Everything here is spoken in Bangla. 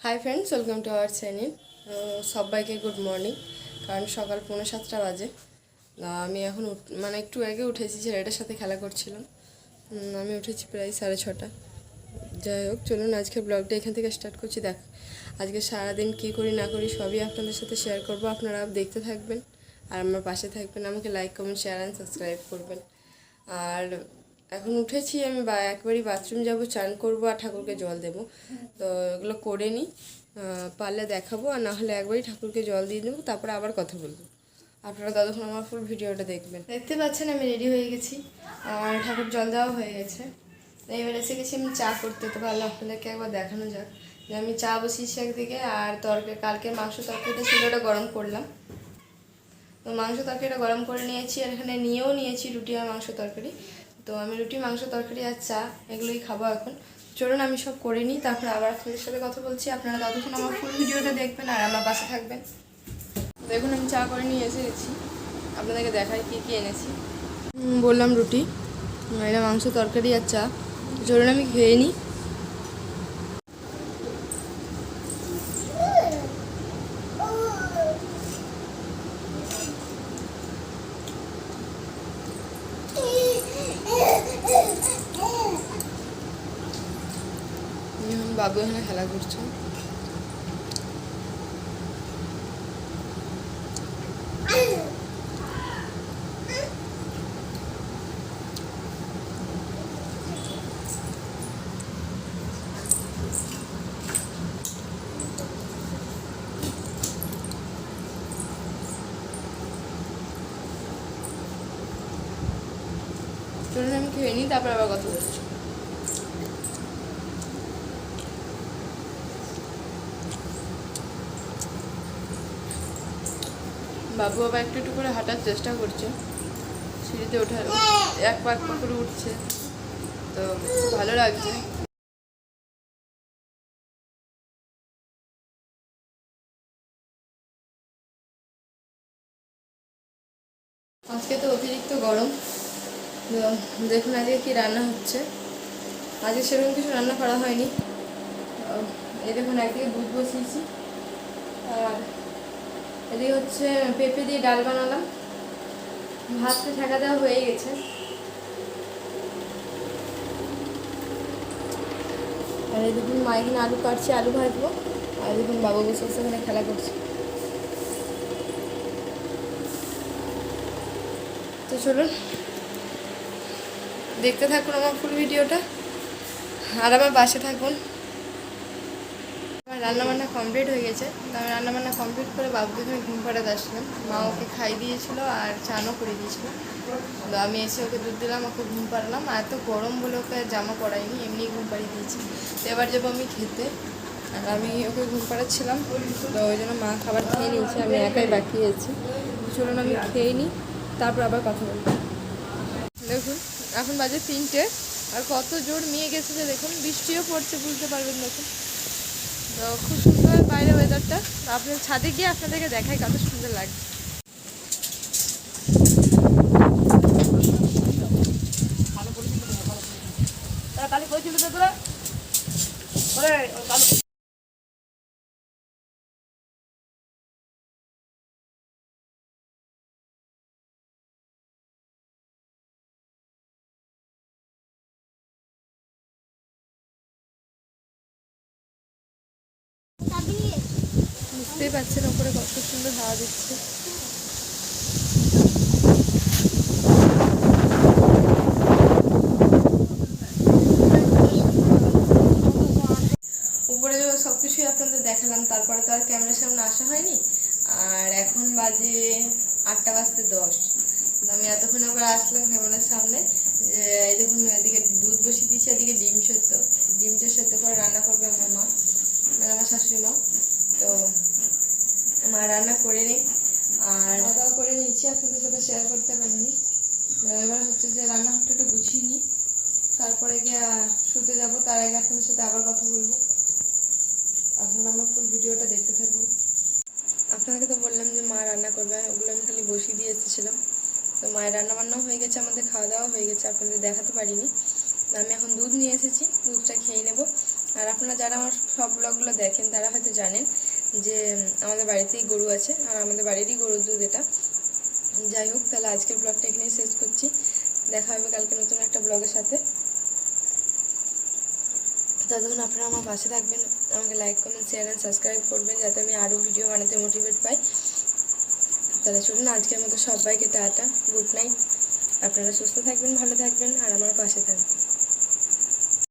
Hi friends, welcome to our channel. সবাইকে গুড মর্নিং। কারণ সকাল 7:45 বাজে। আমি এখন একটু আগে উঠেছি, ছেলেটার সাথে খেলা করছিলাম। আমি উঠেছি প্রায় 6:30। যাই হোক, চলুন আজকের ব্লগটা এখান থেকে স্টার্ট করছি। আজকে সারাদিন কী করি না করি সবই আপনাদের সাথে শেয়ার করব। আপনারা দেখতে থাকবেন আর আমার পাশে থাকবেন। আমাকে like, comment, share and subscribe করবেন। আর এখন উঠেছি, আমি একবারই বাথরুম যাব, চান করব আর ঠাকুরকে জল দেব। তো এগুলো করে নিই, পারলে দেখাবো, আর না হলে একবারই ঠাকুরকে জল দিয়ে দেবো, তারপরে আবার কথা বলবো। আপনারা ততক্ষণ আমার ফুল ভিডিওটা দেখবেন। দেখতে পাচ্ছেন আমি রেডি হয়ে গেছি, আর ঠাকুর জল দেওয়া হয়ে গেছে। এবার এসে গেছি আমি চা করতে। তো ভালো আপনাদেরকে একবার দেখানো যাক যে আমি চা বসিয়েছি একদিকে, আর কালকের মাংস তরকারিটা ছিল, ওটা গরম করলাম। তো মাংস তরকারিটা গরম করে নিয়েছি, আর এখানে নিয়েছি রুটি আর মাংস তরকারি। তো আমি রুটি, মাংস তরকারি আর চা এগুলোই খাবো এখন। চলুন আমি সব করে নিই, তারপরে আবার আপনাদের সাথে কথা বলছি। আপনারা ততক্ষণ আমার ফুল ভিডিওটা দেখবেন আর আমার পাশে থাকবেন। দেখুন আমি চা করে নিয়ে এসে গেছি, আপনাদেরকে দেখাই কী কী এনেছি। বললাম রুটি, এটা মাংস তরকারি আর চা। চলুন আমি খেয়ে নিই। বাবু এখানে খেলা করছে। চলুন আমি খেয়ে নিই, তারপর আবার কথা বলছি। বাবু আবার একটু একটু করে হাঁটার চেষ্টা করছে, সিঁড়িতে ওঠার এক পা করে উঠছে, তো ভালো লাগছে। আজকে তো অতিরিক্ত গরম। দেখুন আজকে কি রান্না হচ্ছে। আজকে সেরকম কিছু রান্না করা হয়নি। এই দেখুন একদিকে দুধ বসিয়েছি, আর এদিকে হচ্ছে পেঁপে দিয়ে ডাল বানালাম। ভাতটা ঢাকা দেওয়া হয়ে গেছে। আর এই দেখুন মা এখানে আলু কাটছে, আলু ভাজবো। আর দেখুন বাবু বসে বসে এখানে খেলা করছে। তো চলুন দেখতে থাকুন আমার ফুল ভিডিওটা আর আমার পাশে থাকুন। আমার রান্নাবান্না কমপ্লিট হয়ে গেছে। তো আমি রান্নাবান্না কমপ্লিট করে বাবুকে এখানে ঘুম পাড়াতে আসলাম। মা ওকে খাই দিয়েছিলো আর চানও করে দিয়েছিলো। তো আমি এসে ওকে দুধ দিলাম, ওকে ঘুম পাড়ালাম। আর এত গরম বলে ওকে জামা পরাইনি, এমনি ঘুম পাড়িয়ে দিয়েছি। তো এবার যাবো আমি খেতে, আর আমি ওকে ঘুম পাড়াচ্ছিলাম। তো ওই জন্য মা খাবার খেয়ে নিয়েছে, আমি একাই বাকি আছি। চলুন আমি খেয়ে নিই, তারপর আবার কথা বলবো। দেখুন এখন বাজে 3টে, আর কত জোর মেয়ে গেছে যে দেখুন, বৃষ্টিও পড়ছে, বুঝতে পারবেন। দেখুন তো খুব সুন্দর বাইরে ওয়েদারটা। আপনার ছাদে গিয়ে আপনাদেরকে দেখাই কত সুন্দর লাগছে। বুঝতেই পারছেন ওপরে কত সুন্দর হাওয়া দিচ্ছে। উপরে সব কিছুই আপনাদের দেখালাম, তারপরে তো আর ক্যামেরার সামনে আসা হয়নি। আর এখন বাজে 8:10। আমি এতক্ষণ আবার আসলাম ক্যামেরার সামনে। এই দেখুন এদিকে দুধ বসিয়ে দিয়েছি, এদিকে ডিমটা সেদ্ধ করে রান্না করবে আমার মা, মানে আমার শাশুড়ি মা। তো মা রান্না করে নিই, আর খাওয়া দাওয়া করে নিচ্ছি, আপনাদের সাথে শেয়ার করতে পারিনি। এবার হচ্ছে যে রান্নাঘরটা একটু গুছিয়ে নিই, তারপরে গিয়ে শুতে যাব। তার আগে আপনাদের সাথে আবার কথা বলবো। আপনারা আমার ফুল ভিডিওটা দেখতে থাকুন। আপনাকে তো বললাম যে মা রান্না করবে, ওগুলো আমি খালি বসিয়ে দিয়ে এসেছিলাম। তো মায়ের রান্নাবান্নাও হয়ে গেছে, আমাদের খাওয়া দাওয়া হয়ে গেছে, আপনাদের দেখাতে পারিনি। আমি এখন দুধ নিয়ে এসেছি, দুধটা খেয়ে নেব। আর আপনারা যারা আমার সব ব্লগগুলো দেখেন তারা হয়তো জানেন যে আমাদের বাড়িতেই গরু আছে, আর আমাদের বাড়িরই গরুর দুধ এটা। যাই হোক, তাহলে আজকের ব্লগটা এখানেই শেষ করছি। দেখা হবে কালকে নতুন একটা ব্লগের সাথে। ততক্ষণ আপনারা আমার পাশে থাকবেন, আমাকে like comment share and subscribe করবেন যাতে আমি আরও ভিডিও বানাতে মোটিভেট পাই। তাহলে চলুন আজকের মতো সবাইকে টাটা, গুড নাইট। আপনারা সুস্থ থাকবেন, ভালো থাকবেন আর আমার পাশে থাকবেন।